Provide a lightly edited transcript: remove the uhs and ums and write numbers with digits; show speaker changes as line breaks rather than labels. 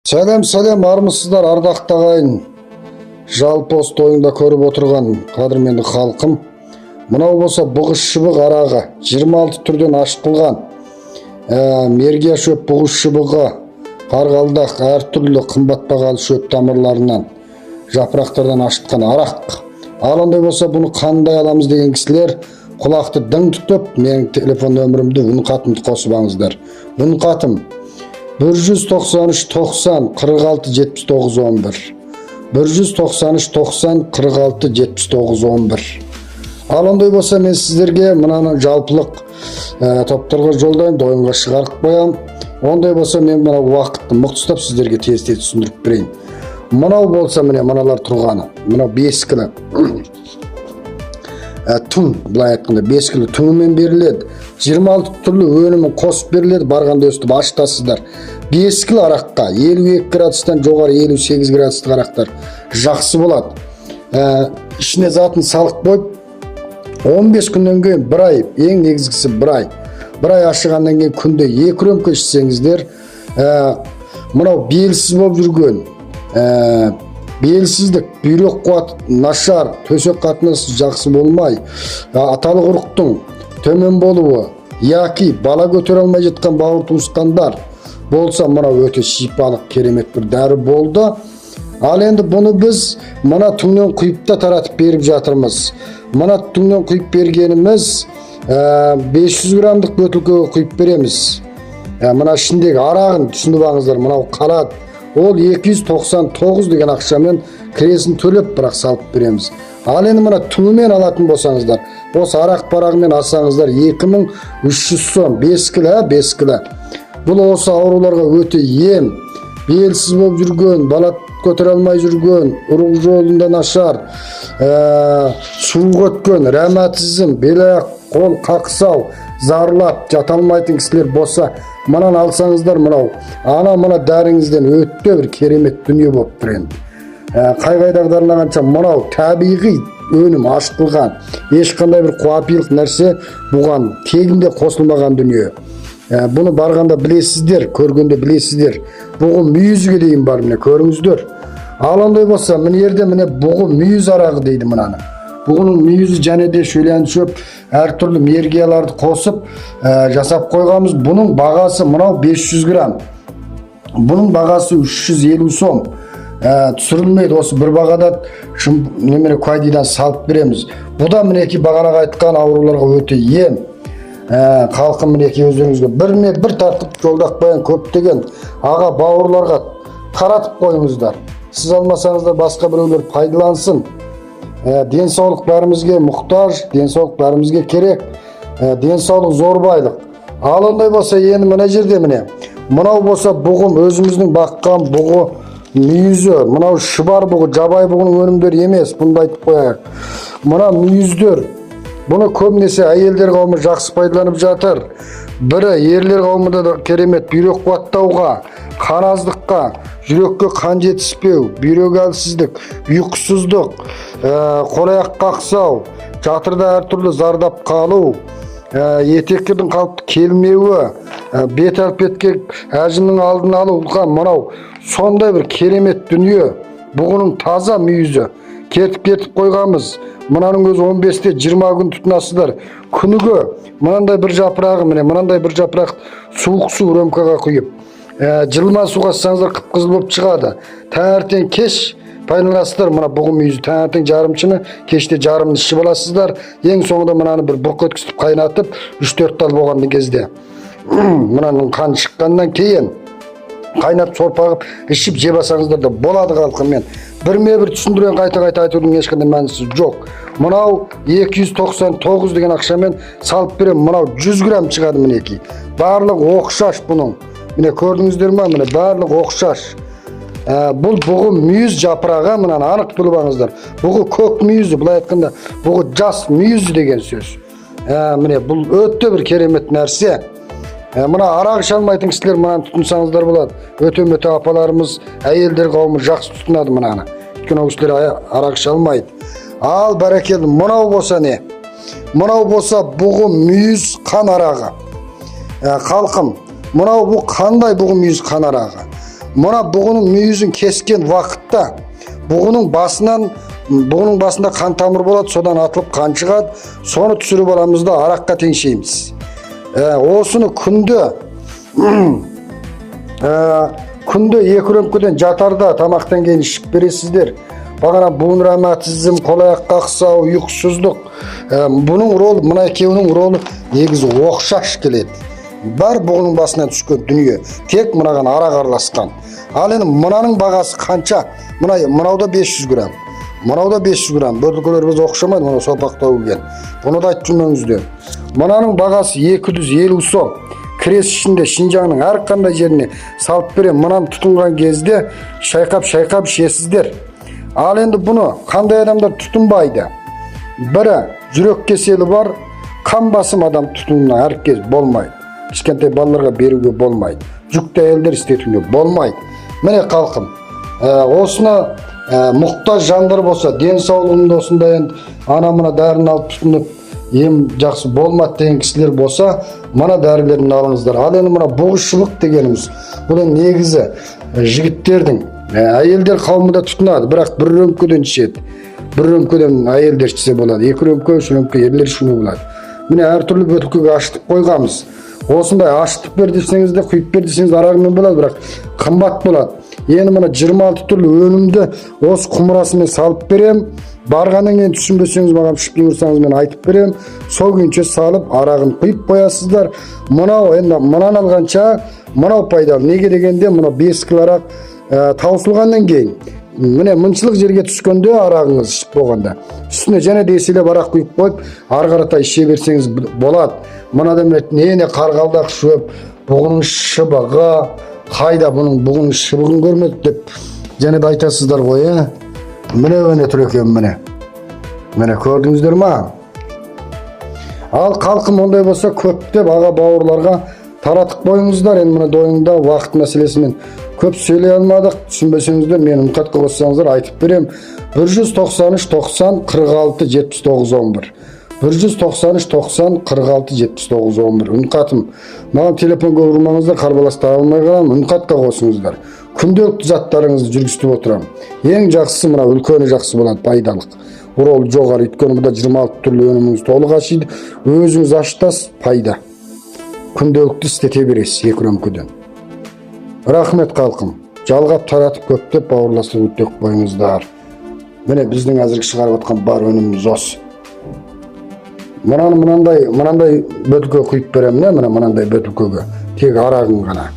Сәлем армысыздар ардақты ағайын. Жалпы осы тойыңда көріп отырған қадірменді халқым. Мынау болса бұғыс шыбық арағы 26 түрден ашытылған. Мерге шөп бұғыс шыбығы, қарғалдақ әртүрлі қымбат бағалы шөп тамырларынан, жапырақтардан ашытқан арақ. Ал ондай болса бұны қандай аламыз деген кісілер құлақты дың тұтып, менің телефон нөмірімді үн қатымды қосып алыңыздар. Үн қатым 193 90 46 79 11 193 90 46 79 11. Ал ондай болса мен сіздерге мынаны жалпылық топтарға жолдайын, дойынға шығарып қоям. Ондай болса мен мына уақытты мықты ұстап сіздерге тез түсіндіріп берейін. Мынау болса міне мыналар тұрғаны. Мынау бескілі түн, былай айтқанда бескілі түнімен беріледі. 26 түрлі өнімін қосып беріледі. Барғанда өстіп ашытасыздар. Бескілі араққа 52 градустан жоғары 58 градустық арақтар жақсы болады. Ішіне затын салық қойып 15 күннен кейін бір ай, ең негізгісі бір ай ашығаннан кейін күнде 2 рөмке ішсеңіздер, мынау белсіз болып жүрген, белсіздік, бүйрек қуаты нашар, төсек қатынасы жақсы болмай, аталық ұрықтың төмен болуы, яки бала көтере алмай жатқан бауыр туысқандар болса, мынау өте шипалық керемет бір дәрі болды. Ал енді бұны біз мына түңнен құйыпта таратып беріп жатырмыз. Мына түңнен құйып бергеніміз 500 грамдық бөтілкеге құйып береміз. Мына ішіндегі арағын түсініп алыңыздар, мынау қалады. Ол 299 деген ақшамен кіресін төлеп бірақ салып береміз. Ал енді мына түңімен алатын болсаңыздар, осы арақ парағымен алсаңыздар 2300 сом, бескілі. Бұл осы ауруларға өте ем. Белсіз болып жүрген, бала көтере алмай жүрген, ұрық жолында нашар, суық өткен, ревматизм, бел-аяқ, қол қақсау, зарлап жата алмайтын кісілер болса, мынаны алсаңыздар, мына дәріңізден өтте бір керемет дүние болып тұр енді. Қай-қайдағыларынағанша мынау табиғи өнім ашытылған, ешқандай бір қуапилық нәрсе бұған тегінде қосылмаған дүние. Бұны барғанда білесіздер, көргенде білесіздер. Бұғы мүйізге дейін бар, міне көріңіздер. Ал ондай болса, міне ерде міне бұғы мүйіз арағы дейді мынаны. Бұғының мүйізі және де шөлен шөп, әртүрлі мергияларды қосып жасап қойғамыз. Бұның бағасы мынау 500 грамм. Бұның бағасы 350 сом. Түсірілмейді, осы бір бағада немере куайдидан салып береміз. Бұл да мінеки бағанаға айтқан ауруларға өте ем. Қалқым мінеки өздеріңізге бір тартып жолдақ қоян көптеген аға бауырларға таратып қойыңыздар. Сіз алмасаңыздар басқа біреулер пайдалансын. Денсаулық бәрімізге мұқтаж, денсаулық бәрімізге керек. Денсаулық зор байлық. Ал ондай болса енді мына жерде міне. Мынау болса бұғым, өзіміздің баққан бұғы мүйізі. Мынау шыбар бұғы, жабай бұғының өнімдері емес, бұны айтып қояйық. Мына мүйіздер. Бұны көбінесе әйелдер қауымы жақсы пайдаланып жатыр. Бірі ерлер қауымында да керемет бүйрек қуаттауға, қан аздыққа, жүрекке қан жетіспеу, бүйрек әлсіздік, ұйқысыздық, қол-аяқ қақсау, жатырда әртүрлі зардап қалу, етектердің қалыпты келмеуі, бет әлпетке әжімнің алдын алуға, мынау сондай бір керемет дүние. Бұғының таза мүйізі кетіп қойғамыз. Мұнаның өзі 15-те 20 күн тұтынасыздар. Күніге мынандай бір жапырағы, мынандай бір жапырақ суық су рөмкаға құйып, жылма суға салсаңыздар қып-қызыл болып шығады. Таңертең кеш пайдаланасыздар. Мына бұғы мүйізі таңертең жарымшыны, кеште жарымын ішіп аласыздар. Ең соңында мынаны бір бұрқ өткізіп қайнатып 3-4 тал болған кезде мынаның қан шыққаннан кейін қайнап сорпағып ішіп жеп алсаңыздар да болады халқымен. Бір түсіндірген қайта айтудың ешқандай мәнісі жоқ. Мынау 299 деген ақшамен салып берем. Мынау 100 грамм шығады мінеки. Барлық оқшаш бұның. Міне көрдіңіздер ме? Міне барлық оқшаш. Бұл бұғы мүйіз жапырағы, мынаны анық біліп алыңыздар. Бұғы көк мүйізі, былай айтқанда бұғы жас мүйізі деген сөз. Міне бұл өте бір керемет нәрсе. Мына арақ іше алмайтын кісілер мынаны тұтынсаңыздар болады. Өте апаларымыз, әйелдер қауымы жақсы тұтынады мынаны. Өйткені ол кісілер арақ іше алмайды. Ал бәрекелді, мынау болса не? Мынау болса бұғы мүйіз қан арағы. Қалқым, мынау бұл қандай бұғы мүйіз қан арағы? Mına buğunun müyüzün kesken vaqtda buğunun basında kan tamır болады, sodan atılıp kan çıkады, соны түсіріп аламыз да араққа теңшейміз. Осыны күнде 2 рөмкөден жатарда тамақтан кейін ішіп бересіздер. Бағана буын ревматизм, қол-аяқ қақсау, ұйқысыздық. Бұның ролы, мына екеуінің ролы негізі оқшаш келеді. Бар бұғының басынан түскен дүние, тек мынаған арақ араласқан. Ал енді мынаның бағасы қанша? Мынауда 500 грамм. Мынауда 500 грамм. Бөтілкөлер біз оқшамайды, мына сопақтау келген. Бұны да айтып жүрмеңіздер. Мынаның бағасы 250 сом. Крес ішінде Шинжаңның әрқандай жеріне салып берем. Мынаны тұтынған кезде шайқап ішесіздер. Ал енді бұны қандай адамдар тұтынбайды? Бірі жүрек кеселі бар, қан басым адам тұтынуына әркез болмайды. Кішкентай балаларға беруге болмайды. Жүкті әйелдер істетуге болмайды. Міне қалқым, осыны мұқтаж жандар болса, денсаулығында осындай ана мына дәріні алып тұтынып, ем жақсы болмады деген кісілер болса, мына дәрілерін алыңыздар. Ал енді мына бұғышшылық дегеніміз, бұл негізі жігіттердің, әйелдер қауымында тұтынады, бірақ 1 рөмкөден ішеді. 1 рөмкөден әйелдер ішсе болады, 2 рөмке, 3 рөмке ерлер ішуіне болады. Міне әртүрлі бөтілкеге ашытып қойғамыз. Осындай ашытып бер десеңіз де, құйып бер десеңіз арағымен болады, бірақ қымбат болады. Енді мына 26 түрлі өнімді осы құмырасымен салып берем. Барғаннан кейін түсінбесеңіз, маған шықпен ұрсаңыз мен айтып берем. Сол күйінше салып арағын құйып қоясыздар. Мынау енді мынан алғанша мынау пайдалы. Неге дегенде мына 5 кг арақ таусылғаннан кейін міне мыншылық жерге түскенде арағыңыз ішіп болғанда үстіне және деселеп арақ құйып қойып ары қаратай іше берсеңіз болады. Мынада не қарғалдақ шөп, бұғының шыбығы, қайда бұның шыбығын көрмедік деп және де айтасыздар ғой. Міне тұр екен, міне көрдіңіздер ма? Ал қалқым ондай болса көптеп аға бауырларға таратып қойыңыздар. Енді мына дойында уақыт мәселесімен көп сөйлей алмадық, түсінбесеңіздер мен үмқатқа қоссаңыздар айтып берем. 193 90 46 79 11 193 90 46 79 11 үмқатым. Маған телефонға ұрмаңыздар, қарбаласты алмай қалам, үмқатқа қосыңыздар. Күнделікті заттарыңызды жүргізтіп отырам. Ең жақсысы мына үлкені жақсы болады, пайдалық. Рол жоғары, өйткені бұда 26 түрлі өніміңіз толық ашиды. Өзіңіз аштас пайда. Күнделікті істете бересіз 2 рөмкөден. Рахмет қалқым. Жалғап таратып көптеп бауырластырып өттек қойыңыздар. Міне біздің әзіргі шығарып отқан бар өніміміз осы. Мынандай бөтілке құйып берем, мынандай бөтілкеге тек арағын ғана.